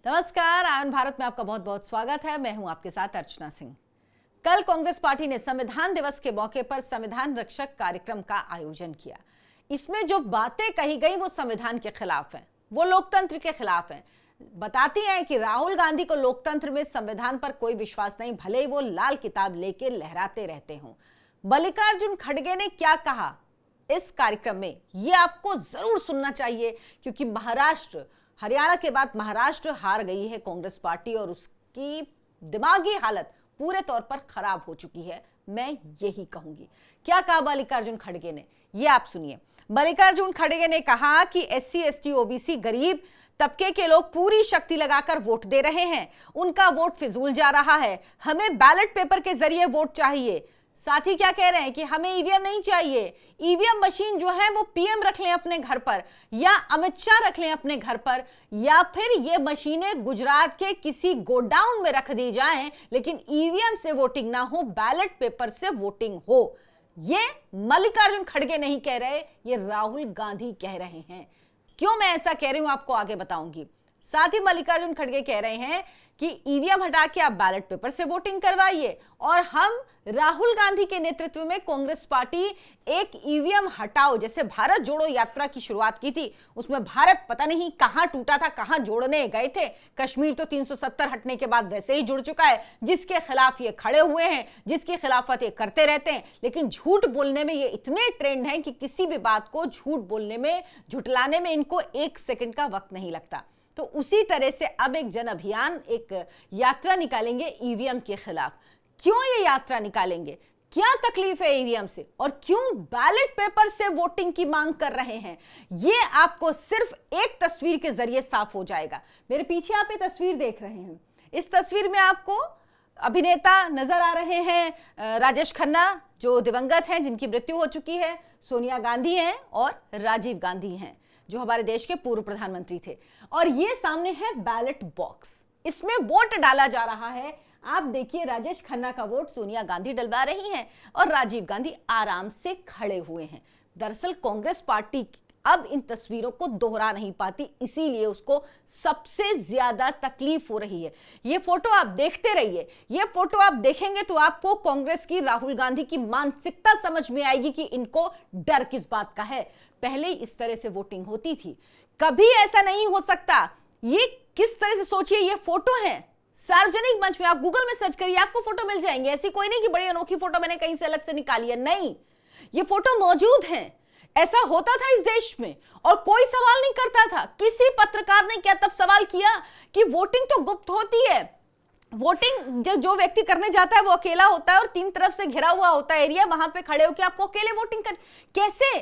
नमस्कार, आयन भारत में आपका बहुत बहुत स्वागत है। मैं हूं आपके साथ अर्चना सिंह। कल कांग्रेस पार्टी ने संविधान दिवस के मौके पर संविधान रक्षक कार्यक्रम का आयोजन किया। इसमें जो बातें कही गई वो संविधान के खिलाफ हैं, वो लोकतंत्र के खिलाफ हैं। बताती हैं कि राहुल गांधी को लोकतंत्र में संविधान पर कोई विश्वास नहीं, भले ही वो लाल किताब लेके लहराते रहते हों। मल्लिकार्जुन खड़गे ने क्या कहा इस कार्यक्रम में, ये आपको जरूर सुनना चाहिए, क्योंकि हरियाणा के बाद महाराष्ट्र हार गई है कांग्रेस पार्टी और उसकी दिमागी हालत पूरे तौर पर खराब हो चुकी है। मैं यही कहूंगी। क्या कहा मल्लिकार्जुन खड़गे ने, ये आप सुनिए। मल्लिकार्जुन खड़गे ने कहा कि SC ST OBC गरीब तबके के लोग पूरी शक्ति लगाकर वोट दे रहे हैं, उनका वोट फिजूल जा रहा है, हमें बैलेट पेपर के जरिए वोट चाहिए। साथ ही क्या कह रहे हैं कि हमें ईवीएम नहीं चाहिए, ईवीएम मशीन जो है वो PM रख लें अपने घर पर, या अमित शाह रख लें अपने घर पर, या फिर ये मशीनें गुजरात के किसी गोडाउन में रख दी जाएं, लेकिन ईवीएम से वोटिंग ना हो, बैलेट पेपर से वोटिंग हो। ये मल्लिकार्जुन खड़गे नहीं कह रहे, ये राहुल गांधी कह रहे हैं। क्यों मैं ऐसा कह रही हूं आपको आगे बताऊंगी। साथ ही मल्लिकार्जुन खड़गे कह रहे हैं कि ईवीएम हटा के आप बैलेट पेपर से वोटिंग करवाइए, और हम राहुल गांधी के नेतृत्व में कांग्रेस पार्टी एक ईवीएम हटाओ, जैसे भारत जोड़ो यात्रा की शुरुआत की थी, उसमें भारत पता नहीं कहां टूटा था, कहां जोड़ने गए थे। कश्मीर तो 370 हटने के बाद वैसे ही जुड़ चुका है, जिसके खिलाफ ये खड़े हुए हैं, जिसकी खिलाफत ये करते रहते हैं। लेकिन झूठ बोलने में ये इतने ट्रेंड हैं कि किसी भी बात को झूठ बोलने में, झुटलाने में इनको 1 सेकंड का वक्त नहीं लगता। तो उसी तरह से अब एक जन अभियान, एक यात्रा निकालेंगे ईवीएम के खिलाफ। क्यों ये यात्रा निकालेंगे, क्या तकलीफ है ईवीएम से, और क्यों बैलेट पेपर से वोटिंग की मांग कर रहे हैं, ये आपको सिर्फ एक तस्वीर के जरिए साफ हो जाएगा। मेरे पीछे आप ये तस्वीर देख रहे हैं। इस तस्वीर में आपको अभिनेता नजर आ रहे हैं, राजेश खन्ना जो दिवंगत हैं, जिनकी मृत्यु हो चुकी है, सोनिया गांधी हैं और राजीव गांधी हैं जो हमारे देश के पूर्व प्रधानमंत्री थे। और ये सामने है बैलेट बॉक्स, इसमें वोट डाला जा रहा है। आप देखिए, राजेश खन्ना का वोट सोनिया गांधी डलवा रही हैं और राजीव गांधी आराम से खड़े हुए हैं। दरअसल कांग्रेस पार्टी अब इन तस्वीरों को दोहरा नहीं पाती, इसीलिए उसको सबसे ज्यादा तकलीफ हो रही है। ये फोटो आप देखते रहिए, ये फोटो आप देखेंगे तो आपको कांग्रेस की, राहुल गांधी की मानसिकता समझ में आएगी कि इनको डर किस बात का है। पहले ही इस तरह से वोटिंग होती थी, कभी ऐसा नहीं हो सकता। ये किस तरह से सोचिए, ये फोटो है सार्वजनिक मंच में, आप गूगल में सर्च करिए, आपको फोटो मिल जाएंगे। ऐसी कोई नहीं कि बड़ी अनोखी फोटो मैंने कहीं से अलग से निकाली है, नहीं, ये फोटो मौजूद है। ऐसा होता था इस देश में और कोई सवाल नहीं करता था। किसी पत्रकार ने क्या तब सवाल किया कि वोटिंग तो गुप्त होती है, वोटिंग जो व्यक्ति करने जाता है वो अकेला होता है और 3 तरफ से घिरा हुआ होता है एरिया, वहां पे खड़े होकर आपको अकेले वोटिंग कर, कैसे?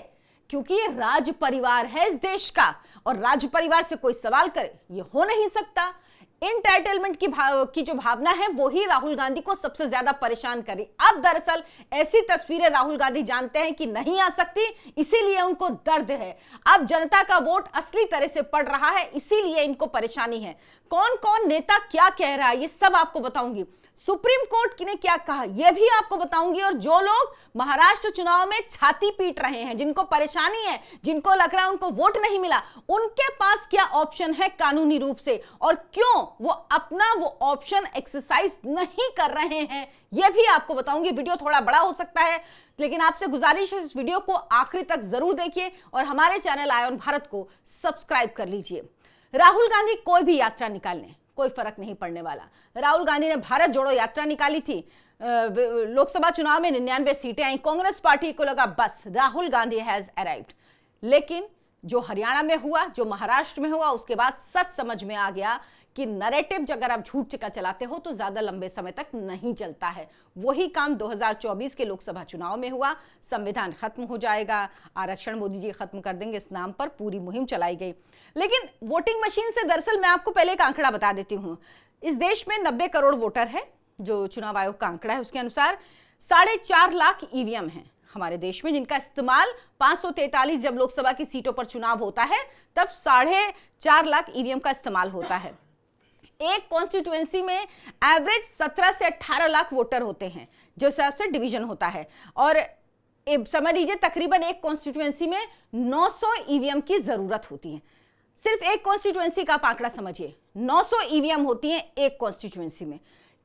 क्योंकि ये राज परिवार है इस देश का, और राज परिवार से कोई सवाल करे ये हो नहीं सकता। एंटाइटलमेंट की जो भावना है वो ही राहुल गांधी को सबसे ज्यादा परेशान करी। अब दरअसल ऐसी तस्वीरें राहुल गांधी जानते हैं कि नहीं आ सकती, इसीलिए उनको दर्द है। अब जनता का वोट असली तरह से पड़ रहा है, इसीलिए इनको परेशानी है। कौन कौन नेता क्या कह रहा है ये सब आपको बताऊंगी। सुप्रीम कोर्ट ने क्या कहा यह भी आपको बताऊंगी। और जो लोग महाराष्ट्र चुनाव में छाती पीट रहे हैं, जिनको परेशानी है, जिनको लग रहा है उनको वोट नहीं मिला, उनके पास क्या ऑप्शन है कानूनी रूप से, और क्यों वो अपना वो ऑप्शन एक्सरसाइज नहीं कर रहे हैं, यह भी आपको बताऊंगी। वीडियो थोड़ा बड़ा हो सकता है, लेकिन आपसे गुजारिश है इस वीडियो को आखिरी तक जरूर देखिए और हमारे चैनल आयन भारत को सब्सक्राइब कर लीजिए। राहुल गांधी कोई भी यात्रा निकालने, कोई फर्क नहीं पड़ने वाला। राहुल गांधी ने भारत जोड़ो यात्रा निकाली थी, लोकसभा चुनाव में 99 सीटें आई, कांग्रेस पार्टी को लगा बस राहुल गांधी हैज अराइव्ड। लेकिन जो हरियाणा में हुआ, जो महाराष्ट्र में हुआ, उसके बाद सच समझ में आ गया कि नैरेटिव अगर आप झूठ का चलाते हो तो ज्यादा लंबे समय तक नहीं चलता है। वही काम 2024 के लोकसभा चुनाव में हुआ। संविधान खत्म हो जाएगा, आरक्षण मोदी जी खत्म कर देंगे, इस नाम पर पूरी मुहिम चलाई गई। लेकिन वोटिंग मशीन से दरअसल मैं आपको पहले एक आंकड़ा बता देती हूं। इस देश में 90 करोड़ वोटर है, जो चुनाव आयोग का आंकड़ा है उसके अनुसार 4.5 लाख ईवीएम है हमारे देश में, जिनका इस्तेमाल 543 जब लोकसभा की सीटों पर चुनाव होता है तब 4.5 लाख ईवीएम का इस्तेमाल होता है। एक कॉन्स्टिट्यूएंसी में एवरेज 17 से 18 लाख वोटर होते हैं, जो हिसाब से डिवीजन होता है, और समझ लीजिए तकरीबन एक कॉन्स्टिट्यूएंसी में 900 ईवीएम की जरूरत होती है। सिर्फ एक कॉन्स्टिट्यूएंसी का आप आंकड़ा समझिए, 900 ईवीएम होती हैं एक कॉन्स्टिट्यूएंसी में।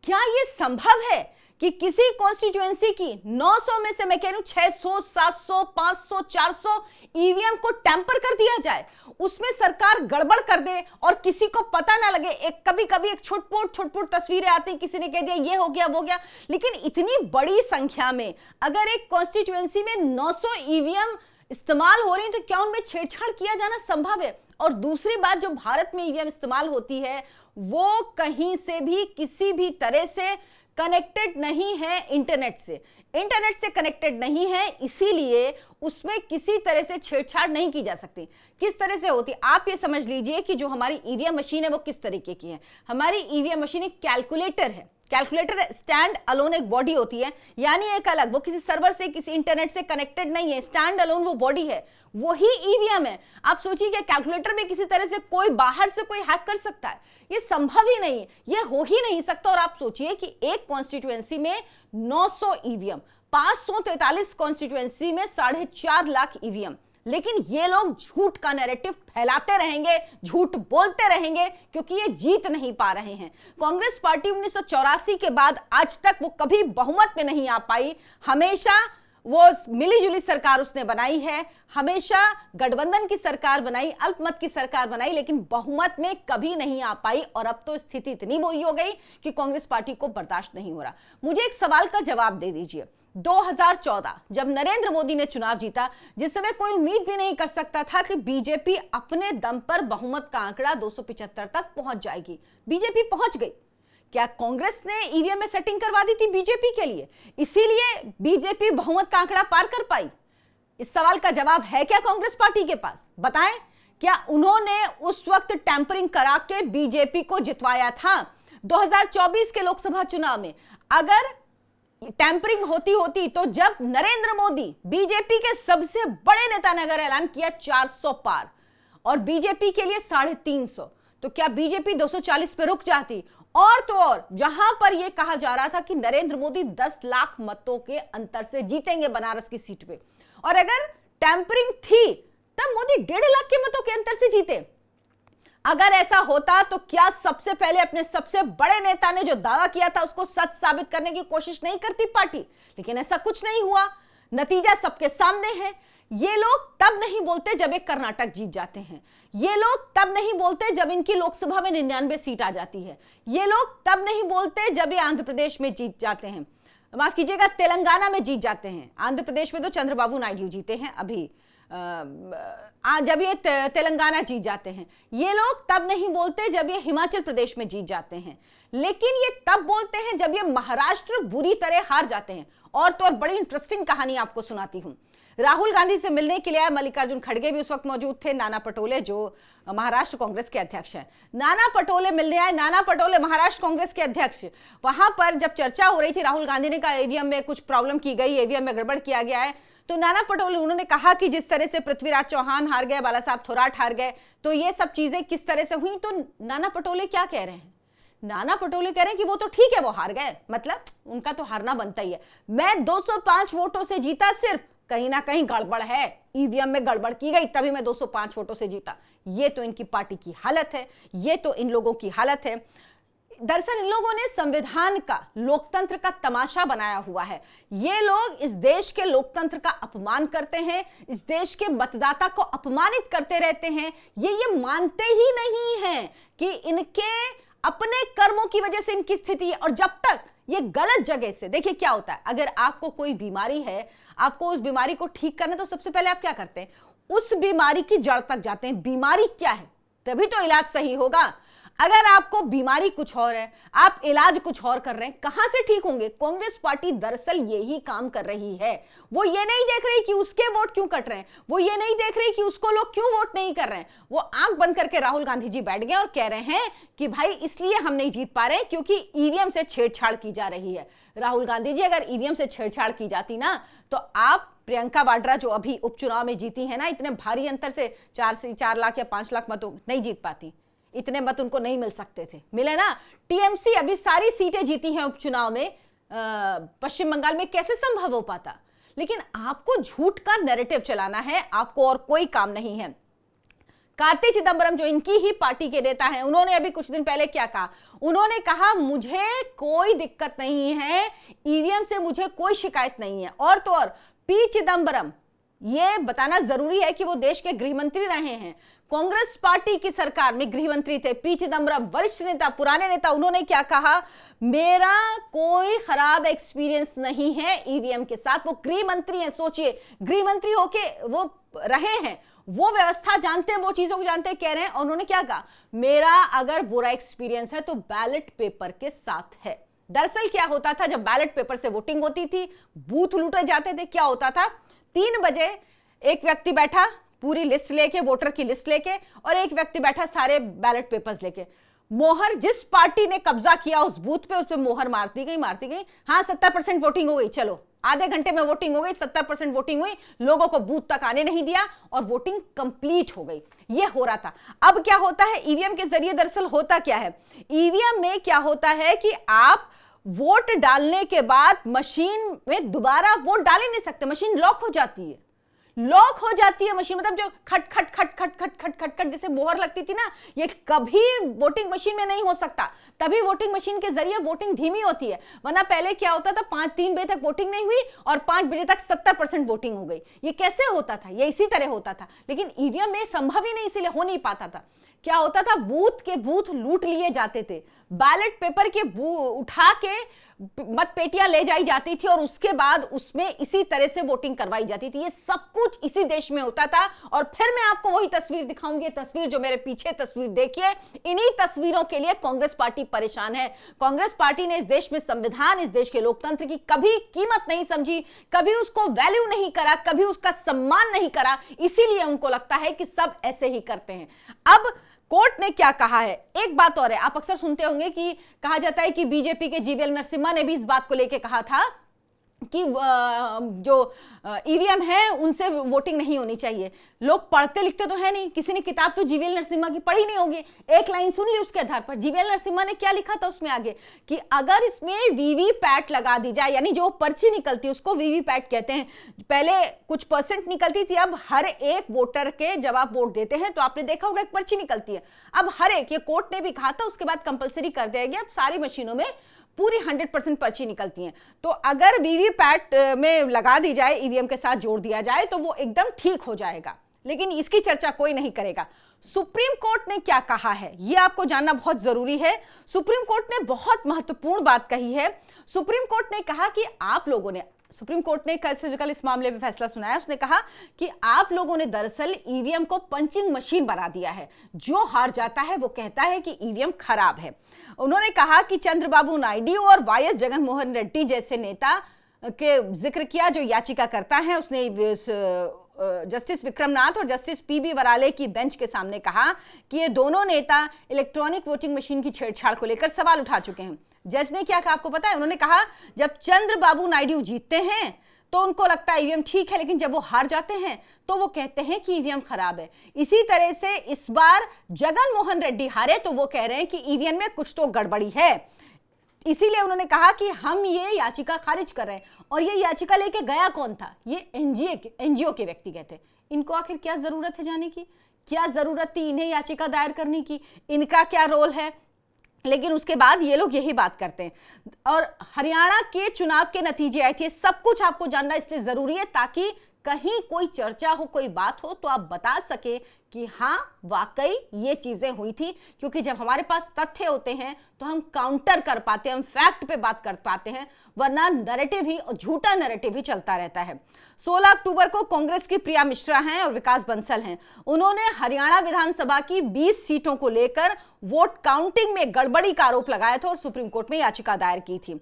क्या यह संभव है कि किसी कॉन्स्टिट्यूएंसी की 900 में से मैं कह रही हूं 600, 700, 500, 400 ईवीएम को टैंपर कर दिया जाए, उसमें सरकार गड़बड़ कर दे और किसी को पता ना लगे? एक कभी कभी एक छुटपुट तस्वीरें आती, किसी ने कह दिया ये हो गया वो गया, लेकिन इतनी बड़ी संख्या में अगर एक कॉन्स्टिट्यूएंसी में 900 ईवीएम इस्तेमाल हो रही है तो क्या उनमें छेड़छाड़ किया जाना संभव है? और दूसरी बात, जो भारत में ईवीएम इस्तेमाल होती है वो कहीं से भी किसी भी तरह से कनेक्टेड नहीं है इंटरनेट से कनेक्टेड नहीं है, इसीलिए उसमें किसी तरह से छेड़छाड़ नहीं की जा सकती। किस तरह से होती, आप ये समझ लीजिए कि जो हमारी ईवीएम मशीन है वो किस तरीके की है। हमारी ईवीएम मशीन एक कैलकुलेटर है। कैलकुलेटर स्टैंड अलोन एक बॉडी होती है, यानी एक अलग, वो किसी सर्वर से किसी इंटरनेट से कनेक्टेड नहीं है, स्टैंड अलोन वो बॉडी है, वही ईवीएम है। आप सोचिए कि कैलकुलेटर में किसी तरह से कोई बाहर से कोई हैक कर सकता है? ये संभव ही नहीं है, ये हो ही नहीं सकता। और आप सोचिए कि एक कॉन्स्टिट्यूएंसी में 900 ईवीएम, 543 कॉन्स्टिट्यूएंसी में 4.5 लाख ईवीएम, लेकिन ये लोग झूठ का नैरेटिव फैलाते रहेंगे, झूठ बोलते रहेंगे, क्योंकि ये जीत नहीं पा रहे हैं। कांग्रेस पार्टी 1984 के बाद आज तक वो कभी बहुमत में नहीं आ पाई, हमेशा वो मिलीजुली सरकार उसने बनाई है, हमेशा गठबंधन की सरकार बनाई, अल्पमत की सरकार बनाई, लेकिन बहुमत में कभी नहीं आ पाई। और अब तो स्थिति इतनी बुरी हो गई कि कांग्रेस पार्टी को बर्दाश्त नहीं हो रहा। मुझे एक सवाल का जवाब दे दीजिए, 2014 जब नरेंद्र मोदी ने चुनाव जीता, जिस समय कोई उम्मीद भी नहीं कर सकता था कि बीजेपी अपने दम पर बहुमत का आंकड़ा 275 तक पहुंच जाएगी, बीजेपी पहुंच गई। क्या कांग्रेस ने ईवीएम में सेटिंग करवा दी थी बीजेपी के लिए, इसीलिए बीजेपी बहुमत का आंकड़ा पार कर पाई? इस सवाल का जवाब है क्या कांग्रेस पार्टी के पास? बताएं, क्या उन्होंने उस वक्त टैंपरिंग करा के बीजेपी को जितवाया था? 2024 के लोकसभा चुनाव में अगर टैंपरिंग होती तो जब नरेंद्र मोदी बीजेपी के सबसे बड़े नेता ने अगर ऐलान किया 400 पार और बीजेपी के लिए 350, तो क्या बीजेपी 240 पे रुक जाती? और तो और, जहां पर यह कहा जा रहा था कि नरेंद्र मोदी 10 लाख मतों के अंतर से जीतेंगे बनारस की सीट पे, और अगर टैंपरिंग थी तब मोदी 1.5 लाख के मतों के अंतर से जीते। अगर ऐसा होता तो क्या सबसे पहले अपने सबसे बड़े नेता ने जो दावा किया था उसको सच साबित करने की कोशिश नहीं करती पार्टी? लेकिन ऐसा कुछ नहीं हुआ, नतीजा सबके सामने है। ये लोग तब नहीं बोलते जब एक कर्नाटक जीत जाते हैं, ये लोग तब नहीं बोलते जब इनकी लोकसभा में 99 सीट आ जाती है, ये लोग तब नहीं बोलते जब ये आंध्र प्रदेश में जीत जाते हैं, माफ कीजिएगा तेलंगाना में जीत जाते हैं। आंध्र प्रदेश में तो चंद्रबाबू नायडू जीते हैं अभी, जब ये तेलंगाना जीत जाते हैं। ये लोग तब नहीं बोलते जब ये हिमाचल प्रदेश में जीत जाते हैं, लेकिन ये तब बोलते हैं जब ये महाराष्ट्र बुरी तरह हार जाते हैं। और तो और बड़ी इंटरेस्टिंग कहानी आपको सुनाती हूं। राहुल गांधी से मिलने के लिए आए मल्लिकार्जुन खड़गे भी उस वक्त मौजूद थे, नाना पटोले जो महाराष्ट्र कांग्रेस के अध्यक्ष हैं, नाना पटोले मिलने आए। नाना पटोले महाराष्ट्र कांग्रेस के अध्यक्ष, वहां पर जब चर्चा हो रही थी, राहुल गांधी ने कहा ईवीएम में कुछ प्रॉब्लम की गई, ईवीएम में गड़बड़ किया गया है, तो नाना पटोले उन्होंने कहा कि जिस तरह से पृथ्वीराज चौहान हार गए, बाला साहब थोराट हार गए, तो ये सब चीजें किस तरह से हुई। तो नाना पटोले क्या कह रहे हैं? नाना पटोले कह रहे हैं कि वो तो ठीक है, वो हार गए, मतलब उनका तो हारना बनता ही है। मैं 205 वोटों से जीता, सिर्फ कहीं ना कहीं गड़बड़ है, ईवीएम में गड़बड़ की गई तभी मैं 205 वोटों से जीता। ये तो इनकी पार्टी की हालत है, ये तो इन लोगों की हालत है। दरअसल इन लोगों ने संविधान का, लोकतंत्र का तमाशा बनाया हुआ है। ये लोग इस देश के लोकतंत्र का अपमान करते हैं, इस देश के मतदाता को अपमानित करते रहते हैं। ये मानते ही नहीं हैं कि इनके अपने कर्मों की वजह से इनकी स्थिति है। और जब तक ये गलत जगह से, देखिए क्या होता है, अगर आपको कोई बीमारी है, आपको उस बीमारी को ठीक करना, तो सबसे पहले आप क्या करते हैं? उस बीमारी की जड़ तक जाते हैं, बीमारी क्या है, तभी तो इलाज सही होगा। अगर आपको बीमारी कुछ और है, आप इलाज कुछ और कर रहे हैं, कहां से ठीक होंगे? कांग्रेस पार्टी दरअसल यही काम कर रही है। वो ये नहीं देख रही कि उसके वोट क्यों कट रहे हैं, वो ये नहीं देख रही कि उसको लोग क्यों वोट नहीं कर रहे हैं। वो आंख बंद करके राहुल गांधी जी बैठ गए और कह रहे हैं कि भाई इसलिए हम नहीं जीत पा रहे क्योंकि ईवीएम से छेड़छाड़ की जा रही है। राहुल गांधी जी, अगर ईवीएम से छेड़छाड़ की जाती ना, तो आप प्रियंका वाड्रा जो अभी उपचुनाव में जीती है ना, इतने भारी अंतर से 4 लाख या 5 लाख मतों नहीं जीत पाती। इतने मत उनको नहीं मिल सकते थे, मिले ना। टीएमसी अभी सारी सीटें जीती हैं उपचुनाव में, पश्चिम बंगाल में कैसे संभव हो पाता? लेकिन आपको झूठ का नैरेटिव चलाना है, आपको और कोई काम नहीं है। कार्ति चिदंबरम जो इनकी ही पार्टी के नेता हैं, उन्होंने अभी कुछ दिन पहले क्या कहा? उन्होंने कहा मुझे कोई दिक्कत नहीं है, ईवीएम से मुझे कोई शिकायत नहीं है। और तो और पी चिदंबरम, ये बताना जरूरी है कि वो देश के गृह मंत्री रहे हैं, कांग्रेस पार्टी की सरकार में गृह मंत्री थे। पी चिदंबरम वरिष्ठ नेता, पुराने नेता, उन्होंने क्या कहा? मेरा कोई खराब एक्सपीरियंस नहीं है ईवीएम के साथ। वो गृह मंत्री हैं, सोचिए, गृह मंत्री होके वो रहे हैं, वो व्यवस्था जानते हैं, वो चीजों को जानते हैं, कह रहे हैं। और उन्होंने क्या कहा? मेरा अगर बुरा एक्सपीरियंस है तो बैलेट पेपर के साथ है। दरअसल क्या होता था, जब बैलेट पेपर से वोटिंग होती थी, बूथ लूटे जाते थे। क्या होता था? 3 बजे एक व्यक्ति बैठा पूरी लिस्ट लेके, वोटर की लिस्ट लेके, और एक व्यक्ति बैठा सारे बैलेट पेपर्स लेके। मोहर जिस पार्टी ने कब्जा किया उस बूथ पे, उस पे मोहर मारती गई। हाँ, 70% वोटिंग हो गई, चलो आधे घंटे में वोटिंग हो गई, 70% वोटिंग हुई, लोगों को बूथ तक आने नहीं दिया और वोटिंग कंप्लीट हो गई। ये हो रहा था। अब क्या होता है ईवीएम के जरिए? दरअसल होता क्या है, ईवीएम में क्या होता है कि आप वोट डालने के बाद मशीन में दोबारा वोट डाल ही नहीं सकते, मशीन लॉक हो जाती है। लॉक हो जाती है मशीन, मतलब जो खट खट खट खट खट खट खट खट जैसे मोहर लगती थी ना, ये कभी वोटिंग मशीन में नहीं हो सकता। तभी वोटिंग मशीन के जरिए वोटिंग धीमी होती है। वरना पहले क्या होता था, 3 बजे तक वोटिंग नहीं हुई और 5 बजे तक 70% वोटिंग हो गई। ये कैसे होता था? ये इसी तरह होता था। लेकिन ईवीएम में संभव ही नहीं, इसीलिए हो नहीं पाता था। क्या होता था? बूथ के बूथ लूट लिए जाते थे, बैलेट पेपर के उठा के मत पेटियां ले जाई जाती थी और उसके बाद उसमें इसी तरह से वोटिंग करवाई जाती थी। ये सब कुछ इसी देश में होता था। और फिर मैं आपको वही तस्वीर दिखाऊंगी, तस्वीर जो मेरे पीछे तस्वीर देखिए। इन्हीं तस्वीरों के लिए कांग्रेस पार्टी परेशान है। कांग्रेस पार्टी ने इस देश में संविधान, इस देश के लोकतंत्र की कभी कीमत नहीं समझी, कभी उसको वैल्यू नहीं करा, कभी उसका सम्मान नहीं करा। इसीलिए उनको लगता है कि सब ऐसे ही करते हैं। अब कोर्ट ने क्या कहा है? एक बात और है, आप अक्सर सुनते होंगे कि कहा जाता है कि बीजेपी के जीवीएल नरसिम्हा ने भी इस बात को लेकर कहा था कि जो ईवीएम है उनसे वोटिंग नहीं होनी चाहिए। लोग पढ़ते लिखते तो है नहीं, किसी ने किताब तो जीवीएल नरसिम्हा की पढ़ी नहीं होगी, एक लाइन सुन ली उसके आधार पर। जीवीएल नरसिम्हा ने क्या लिखा था उसमें आगे कि अगर इसमें वीवीपैट लगा दी जाए, यानी जो पर्ची निकलती है उसको वीवीपैट कहते हैं। पहले कुछ % निकलती थी, अब हर एक वोटर के जब आप वोट देते हैं तो आपने देखा होगा एक पर्ची निकलती है। अब हर एक, ये कोर्ट ने भी कहा था, उसके बाद कंपलसरी कर दिया गया, अब सारी मशीनों में पूरी 100% पर्ची निकलती हैं। तो अगर वीवीपैट में लगा दी जाए, ईवीएम के साथ जोड़ दिया जाए तो वो एकदम ठीक हो जाएगा। लेकिन इसकी चर्चा कोई नहीं करेगा। सुप्रीम कोर्ट ने क्या कहा है ये आपको जानना बहुत जरूरी है। सुप्रीम कोर्ट ने बहुत महत्वपूर्ण बात कही है। सुप्रीम कोर्ट ने कहा कि आप लोगों ने, सुप्रीम कोर्ट ने कल इस मामले में फैसला सुनाया। उसने कहा कि आप लोगों ने दरअसल ईवीएम को पंचिंग मशीन बना दिया है। जो हार जाता है वो कहता है कि ईवीएम खराब है। उन्होंने कहा कि चंद्रबाबू नायडू और वाईएस जगनमोहन रेड्डी जैसे नेता के जिक्र किया जो याचिका करता है। उसने जस्टिस विक्रमनाथ और जस्टिस पीबी वराले की बेंच के सामने कहा कि ये दोनों नेता इलेक्ट्रॉनिक वोटिंग मशीन की छेड़छाड़ को लेकर सवाल उठा चुके हैं। जज ने क्या कहा आपको पता है? उन्होंने कहा जब चंद्रबाबू नायडू जीतते हैं तो उनको लगता है ईवीएम ठीक है, लेकिन जब वो हार जाते हैं तो वो कहते हैं कि ईवीएम खराब है। इसी तरह से इस बार जगन मोहन रेड्डी हारे तो वो कह रहे हैं कि ईवीएम में कुछ तो गड़बड़ी है। इसीलिए उन्होंने कहा कि हम ये याचिका खारिज कर रहे हैं। और ये याचिका लेके गया कौन था? ये एनजीओ के व्यक्ति गए थे। इनको आखिर क्या जरूरत है जाने की? क्या जरूरत थी इन्हें याचिका दायर करने की? इनका क्या रोल है? लेकिन उसके बाद ये लोग यही बात करते हैं। और हरियाणा के चुनाव के नतीजे आए थे, सब कुछ आपको जानना इसलिए जरूरी है ताकि कहीं कोई चर्चा हो, कोई बात हो तो आप बता सके कि हाँ वाकई ये चीजें हुई थी। क्योंकि जब हमारे पास तथ्य होते हैं तो हम काउंटर कर पाते हैं, हम फैक्ट पे बात कर पाते हैं, वरना नैरेटिव ही, झूठा नैरेटिव ही चलता रहता है। 16 अक्टूबर को कांग्रेस की प्रिया मिश्रा हैं और विकास बंसल हैं। उन्होंने हरियाणा विधानसभा की 20 सीटों को लेकर वोट काउंटिंग में गड़बड़ी का आरोप लगाया था और सुप्रीम कोर्ट में याचिका दायर की थी।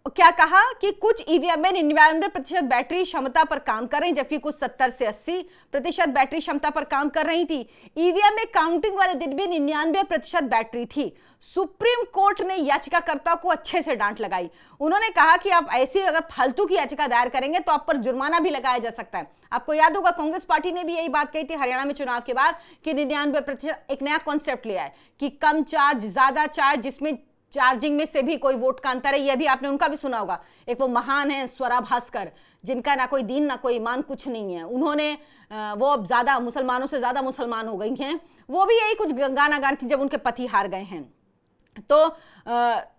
क्या कहा कि कुछ ईवीएम में 99% बैटरी क्षमता पर काम कर रही, जबकि कुछ 70 से 80% बैटरी क्षमता पर काम कर रही थी। ईवीएम में काउंटिंग वाले दिन भी 99% बैटरी थी। सुप्रीम कोर्ट ने याचिकाकर्ता को अच्छे से डांट लगाई। उन्होंने कहा कि आप ऐसी अगर फालतू की याचिका दायर करेंगे तो आप पर जुर्माना भी लगाया जा सकता है। आपको याद होगा कांग्रेस पार्टी ने भी यही बात कही थी हरियाणा में चुनाव के बाद कि 99% एक नया कॉन्सेप्ट लिया है कि कम चार्ज ज्यादा चार्ज, जिसमें चार्जिंग में से भी कोई वोट का अंतर है, यह भी आपने उनका भी सुना होगा। एक वो महान है स्वरा भास्कर, जिनका ना कोई दीन ना कोई ईमान कुछ नहीं है, उन्होंने वो अब ज्यादा मुसलमानों से ज्यादा मुसलमान हो गई हैं, वो भी यही कुछ गाना गा रही थी जब उनके पति हार गए हैं। तो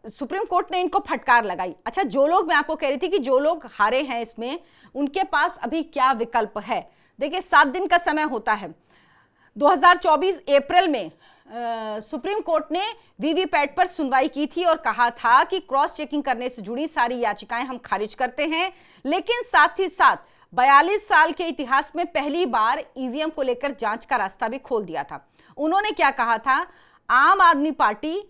सुप्रीम कोर्ट ने इनको फटकार लगाई। अच्छा, जो लोग, मैं आपको कह रही थी कि जो लोग हारे हैं इसमें, उनके पास अभी क्या विकल्प है। देखिए 7 दिन का समय होता है। 2024 अप्रैल में सुप्रीम कोर्ट ने वीवीपैट पर सुनवाई की थी और कहा था कि क्रॉस चेकिंग करने से जुड़ी सारी याचिकाएं हम खारिज करते हैं, लेकिन साथ ही साथ 42 साल के इतिहास में पहली बार ईवीएम को लेकर जांच का रास्ता भी खोल दिया था। उन्होंने क्या कहा था, आम आदमी पार्टी,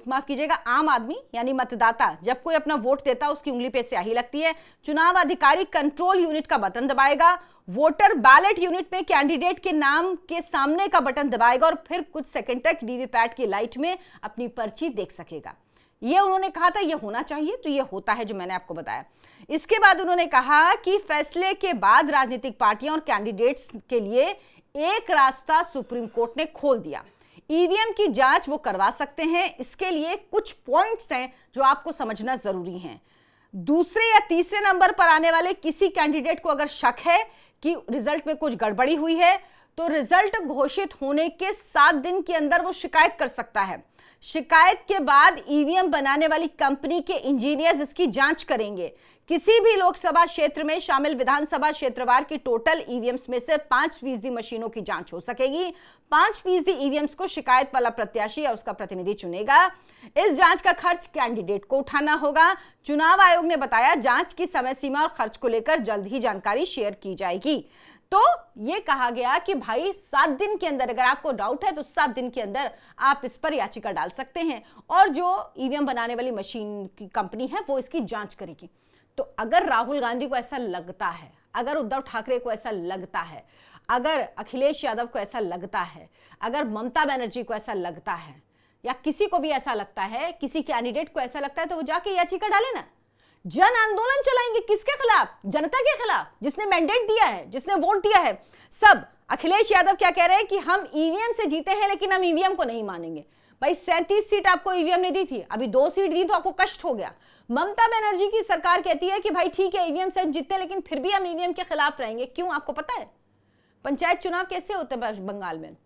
माफ कीजिएगा, आम आदमी यानी मतदाता जब कोई अपना वोट देता है उसकी उंगली पे स्याही लगती है, चुनाव अधिकारी कंट्रोल यूनिट का बटन दबाएगा, वोटर बैलेट यूनिट में कैंडिडेट के नाम के सामने का बटन दबाएगा और फिर कुछ सेकंड तक वीवीपैट की लाइट में अपनी पर्ची देख सकेगा। ये उन्होंने कहा था, ये होना चाहिए, तो ये होता है जो मैंने आपको बताया। इसके बाद उन्होंने कहा कि फैसले के बाद राजनीतिक पार्टियां और कैंडिडेट्स के लिए एक रास्ता सुप्रीम कोर्ट ने खोल दिया। ईवीएम की जांच वो करवा सकते हैं, इसके लिए कुछ पॉइंट्स हैं जो आपको समझना जरूरी हैं। दूसरे या तीसरे नंबर पर आने वाले किसी कैंडिडेट को अगर शक है कि रिजल्ट में कुछ गड़बड़ी हुई है, तो रिजल्ट घोषित होने के 7 दिन के अंदर वो शिकायत कर सकता है। शिकायत के बाद ईवीएम बनाने वाली कंपनी के इंजीनियर्स इसकी जांच करेंगे। किसी भी लोकसभा क्षेत्र में शामिल विधानसभा क्षेत्रवार की टोटल ईवीएम्स में से 5% मशीनों की जांच हो सकेगी। 5% ईवीएम्स को शिकायत वाला प्रत्याशी या उसका प्रतिनिधि चुनेगा। इस जांच का खर्च कैंडिडेट को उठाना होगा। चुनाव आयोग ने बताया, जांच की समय सीमा और खर्च को लेकर जल्द ही जानकारी शेयर की जाएगी। तो यह कहा गया कि भाई 7 दिन के अंदर, अगर आपको डाउट है तो 7 दिन के अंदर आप इस पर याचिका डाल सकते हैं और जो ईवीएम बनाने वाली मशीन की कंपनी है वो इसकी जांच करेगी। तो अगर राहुल गांधी को ऐसा लगता है, अगर उद्धव ठाकरे को ऐसा लगता है, अगर अखिलेश यादव को ऐसा लगता है, अगर ममता बनर्जी को ऐसा लगता है, या किसी को भी ऐसा लगता है, किसी कैंडिडेट को ऐसा लगता है, तो वो जाके याचिका डाले ना। जन आंदोलन चलाएंगे किसके खिलाफ? जनता के खिलाफ, जिसने मैंडेट दिया है, जिसने वोट दिया है। सब अखिलेश यादव क्या कह रहे हैं कि हम ईवीएम से जीते हैं लेकिन हम ईवीएम को नहीं मानेंगे। भाई 37 सीट आपको ईवीएम ने दी थी, अभी 2 सीट दी तो आपको कष्ट हो गया। ममता बनर्जी की सरकार कहती है कि भाई ठीक है ईवीएम से जीतते लेकिन फिर भी हम ईवीएम के खिलाफ रहेंगे। क्यों, आपको पता है पंचायत चुनाव कैसे होते हैं बंगाल में?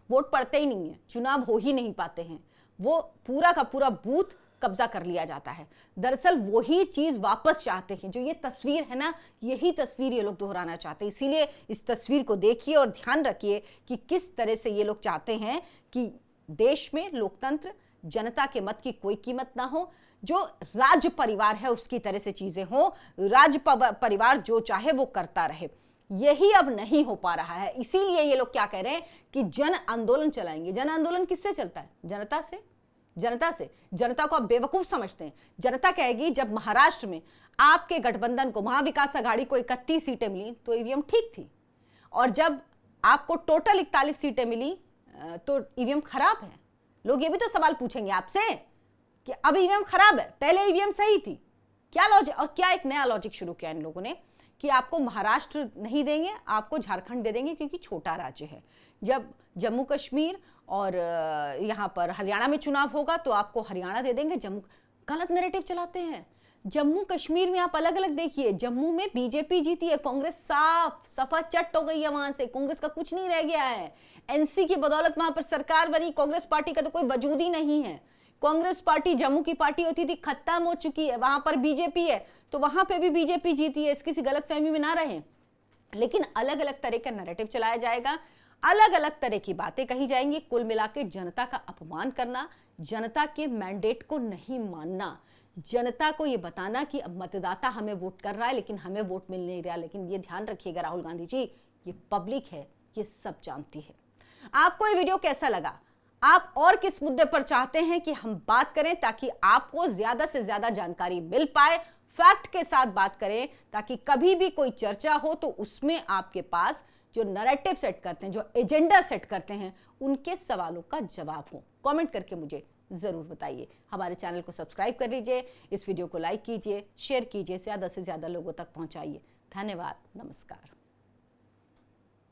वोट पड़ते ही नहीं है, चुनाव हो ही नहीं पाते हैं, वो पूरा का पूरा बूथ कब्जा कर लिया जाता है। दरअसल वही चीज वापस चाहते हैं। जो ये तस्वीर है ना, यही तस्वीर ये लोग दोहराना चाहते हैं। इसीलिए इस तस्वीर को देखिए और ध्यान रखिए कि किस तरह से ये लोग चाहते हैं कि देश में लोकतंत्र, जनता के मत की कोई कीमत ना हो, जो राज परिवार है उसकी तरह से चीजें हो, राज परिवार जो चाहे वो करता रहे। यही अब नहीं हो पा रहा है। इसीलिए ये लोग क्या कह रहे हैं कि जन आंदोलन चलाएंगे। जन आंदोलन किससे चलता है? जनता से। जनता से। जनता को आप बेवकूफ समझते हैं। जनता कहेगी जब महाराष्ट्र में आपके गठबंधन को, महाविकास आघाड़ी को 31 सीटें मिली तो ईवीएम ठीक थी, और जब आपको टोटल 41 सीटें मिली तो ईवीएम खराब है। लोग ये भी तो सवाल पूछेंगे आपसे कि अब ईवीएम खराब है, पहले ईवीएम सही थी। क्या लॉजिक? और क्या एक नया लॉजिक शुरू किया इन लोगों ने कि आपको महाराष्ट्र नहीं देंगे, आपको झारखंड दे देंगे क्योंकि छोटा राज्य है। जब जम्मू कश्मीर और यहाँ पर हरियाणा में चुनाव होगा तो आपको हरियाणा दे देंगे। जम्मू, गलत नैरेटिव चलाते हैं। जम्मू कश्मीर में आप अलग अलग देखिए, जम्मू में बीजेपी जीती है, कांग्रेस साफ सफा चट हो गई है, वहां से कांग्रेस का कुछ नहीं रह गया है। एनसी की बदौलत वहां पर सरकार बनी, कांग्रेस पार्टी का तो कोई वजूद ही नहीं है। कांग्रेस पार्टी जम्मू की पार्टी होती थी, खत्म हो चुकी है, वहां पर बीजेपी है, तो वहां पे भी बीजेपी जीती है। इसकी गलतफहमी में ना रहे। लेकिन अलग अलग तरह का नैरेटिव चलाया जाएगा, अलग अलग तरह की बातें कही जाएंगी। कुल मिलाकर जनता का अपमान करना, जनता के मैंडेट को नहीं मानना, जनता को यह बताना कि अब मतदाता हमें वोट कर रहा है लेकिन हमें वोट मिल नहीं रहा। लेकिन ये ध्यान रखिएगा राहुल गांधी जी, ये पब्लिक है, ये सब जानती है। आपको ये वीडियो कैसा लगा? आप और किस मुद्दे पर चाहते हैं कि हम बात करें ताकि आपको ज्यादा से ज्यादा जानकारी मिल पाए? फैक्ट के साथ बात करें ताकि कभी भी कोई चर्चा हो तो उसमें आपके पास जो नैरेटिव सेट करते हैं, जो एजेंडा सेट करते हैं, उनके सवालों का जवाब हो। कमेंट करके मुझे जरूर बताइए। हमारे चैनल को सब्सक्राइब कर लीजिए, इस वीडियो को लाइक कीजिए, शेयर कीजिए, ज्यादा से ज्यादा लोगों तक पहुंचाइए। धन्यवाद, नमस्कार।